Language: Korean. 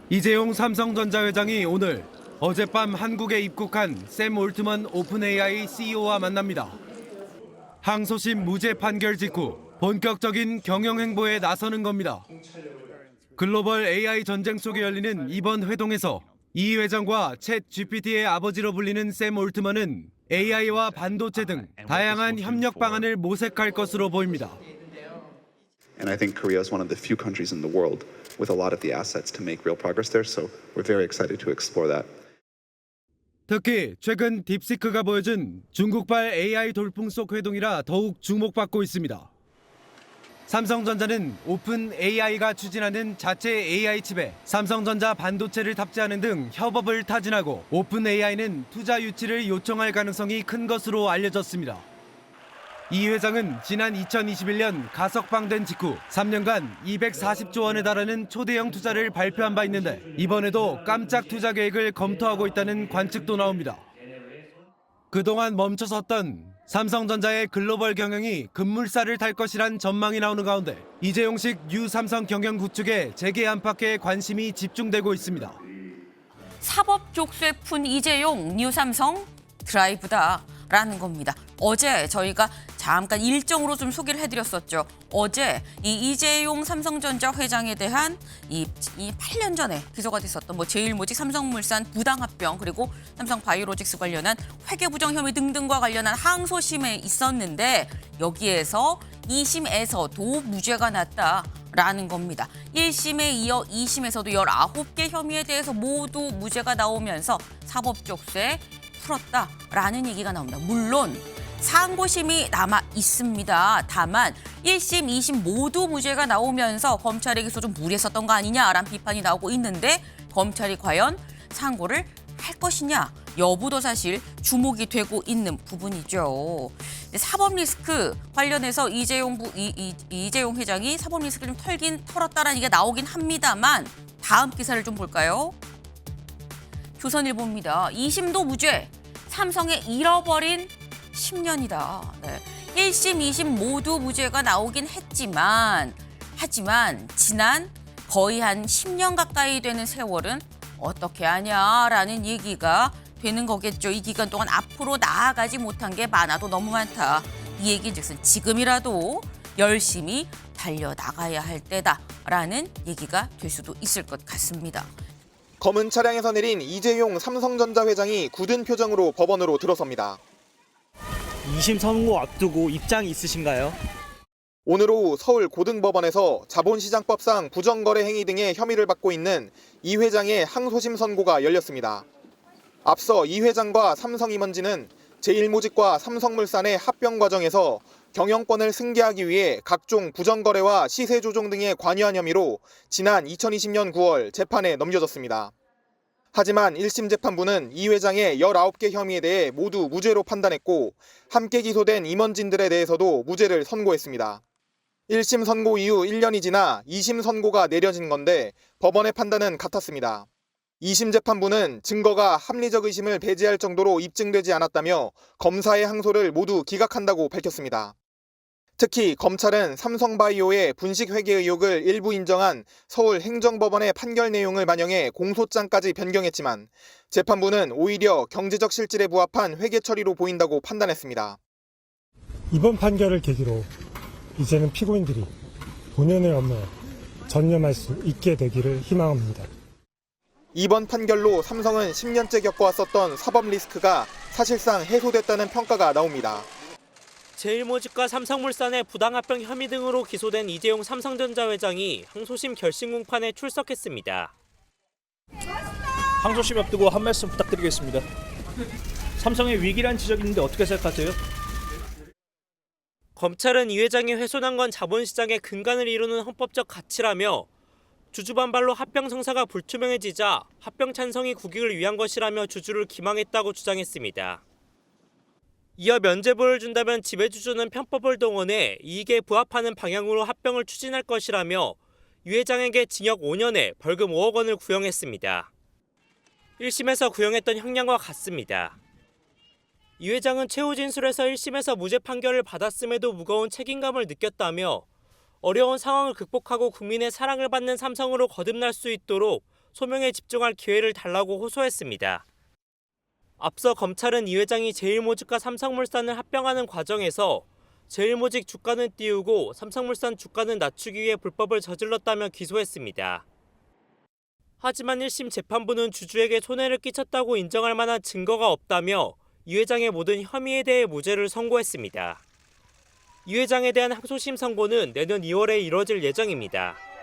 이재용 삼성전자 회장이 오늘 어젯밤 한국에 입국한 샘 올트먼 오픈 AI CEO와 만납니다. 항소심 무죄 판결 직후 본격적인 경영 행보에 나서는 겁니다. 글로벌 AI 전쟁 속에 열리는 이번 회동에서 이 회장과 챗 GPT의 아버지로 불리는 샘 올트먼은 AI와 반도체 등 다양한 협력 방안을 모색할 것으로 보입니다. And I think Korea is one of the few countries in the world with a lot of the assets to make real progress there. So we're very excited to explore that. 특히 최근 딥시크가 보여준 중국발 AI 돌풍 속 회동이라 더욱 주목받고 있습니다. 삼성전자는 오픈 AI가 추진하는 자체 AI 칩에 삼성전자 반도체를 탑재하는 등 협업을 타진하고 오픈 AI는 투자 유치를 요청할 가능성이 큰 것으로 알려졌습니다. 이 회장은 지난 2021년 가석방된 직후 3년간 240조 원에 달하는 초대형 투자를 발표한 바 있는데 이번에도 깜짝 투자 계획을 검토하고 있다는 관측도 나옵니다. 그동안 멈춰섰던 삼성전자의 글로벌 경영이 급물살을 탈 것이란 전망이 나오는 가운데 이재용식 뉴 삼성 경영 구축에 재계 안팎의 관심이 집중되고 있습니다. 사법 족쇄 푼 이재용 뉴 삼성 드라이브다라는 겁니다. 어제 저희가 잠깐 일정으로 좀 소개를 해드렸었죠. 어제 이 이재용 삼성전자 회장에 대한 이 8년 전에 기소가 됐었던 제일모직 삼성물산 부당합병 그리고 삼성바이오로직스 관련한 회계부정 혐의 등등과 관련한 항소심에 있었는데 여기에서 2심에서도 무죄가 났다라는 겁니다. 1심에 이어 2심에서도 19개 혐의에 대해서 모두 무죄가 나오면서 사법 족쇄 풀었다라는 얘기가 나옵니다. 물론 상고심이 남아 있습니다. 다만 1심, 2심 모두 무죄가 나오면서 검찰의 기소 좀 무리했었던 거 아니냐라는 비판이 나오고 있는데 검찰이 과연 상고를 할 것이냐 여부도 사실 주목이 되고 있는 부분이죠. 사법 리스크 관련해서 이재용 회장이 사법 리스크를 좀 털었다라는 얘기가 나오긴 합니다만 다음 기사를 좀 볼까요? 조선일보입니다. 2심도 무죄, 삼성의 잃어버린 10년이다. 네. 1심, 2심 모두 무죄가 나오긴 하지만 지난 거의 한 10년 가까이 되는 세월은 어떻게 하냐라는 얘기가 되는 거겠죠. 이 기간 동안 앞으로 나아가지 못한 게 많아도 너무 많다. 이 얘기즉슨 지금이라도 열심히 달려나가야 할 때다라는 얘기가 될 수도 있을 것 같습니다. 검은 차량에서 내린 이재용 삼성전자 회장이 굳은 표정으로 법원으로 들어섭니다. 2심 선고 앞두고 입장이 있으신가요? 오늘 오후 서울 고등법원에서 자본시장법상 부정거래 행위 등의 혐의를 받고 있는 이 회장의 항소심 선고가 열렸습니다. 앞서 이 회장과 삼성임원진은 제일모직과 삼성물산의 합병 과정에서 경영권을 승계하기 위해 각종 부정거래와 시세 조종 등에 관여한 혐의로 지난 2020년 9월 재판에 넘겨졌습니다. 하지만 1심 재판부는 이 회장의 19개 혐의에 대해 모두 무죄로 판단했고 함께 기소된 임원진들에 대해서도 무죄를 선고했습니다. 1심 선고 이후 1년이 지나 2심 선고가 내려진 건데 법원의 판단은 같았습니다. 2심 재판부는 증거가 합리적 의심을 배제할 정도로 입증되지 않았다며 검사의 항소를 모두 기각한다고 밝혔습니다. 특히 검찰은 삼성바이오의 분식회계 의혹을 일부 인정한 서울행정법원의 판결 내용을 반영해 공소장까지 변경했지만 재판부는 오히려 경제적 실질에 부합한 회계 처리로 보인다고 판단했습니다. 이번 판결을 계기로 이제는 피고인들이 본연의 업무에 전념할 수 있게 되기를 희망합니다. 이번 판결로 삼성은 10년째 겪어왔었던 사법 리스크가 사실상 해소됐다는 평가가 나옵니다. 제일모직과 삼성물산의 부당합병 혐의 등으로 기소된 이재용 삼성전자 회장이 항소심 결심 공판에 출석했습니다. 항소심 앞두고 한 말씀 부탁드리겠습니다. 삼성의 위기란 지적이 있는데 어떻게 생각하세요? 검찰은 이 회장이 훼손한 건 자본시장의 근간을 이루는 헌법적 가치라며 주주 반발로 합병 성사가 불투명해지자 합병 찬성이 국익을 위한 것이라며 주주를 기망했다고 주장했습니다. 이어 면죄부를 준다면 지배주주는 편법을 동원해 이익에 부합하는 방향으로 합병을 추진할 것이라며 유 회장에게 징역 5년에 벌금 5억 원을 구형했습니다. 1심에서 구형했던 형량과 같습니다. 이 회장은 최후 진술에서 1심에서 무죄 판결을 받았음에도 무거운 책임감을 느꼈다며 어려운 상황을 극복하고 국민의 사랑을 받는 삼성으로 거듭날 수 있도록 소명에 집중할 기회를 달라고 호소했습니다. 앞서 검찰은 이 회장이 제일모직과 삼성물산을 합병하는 과정에서 제일모직 주가는 띄우고 삼성물산 주가는 낮추기 위해 불법을 저질렀다며 기소했습니다. 하지만 1심 재판부는 주주에게 손해를 끼쳤다고 인정할 만한 증거가 없다며 이 회장의 모든 혐의에 대해 무죄를 선고했습니다. 이 회장에 대한 항소심 선고는 내년 2월에 이뤄질 예정입니다.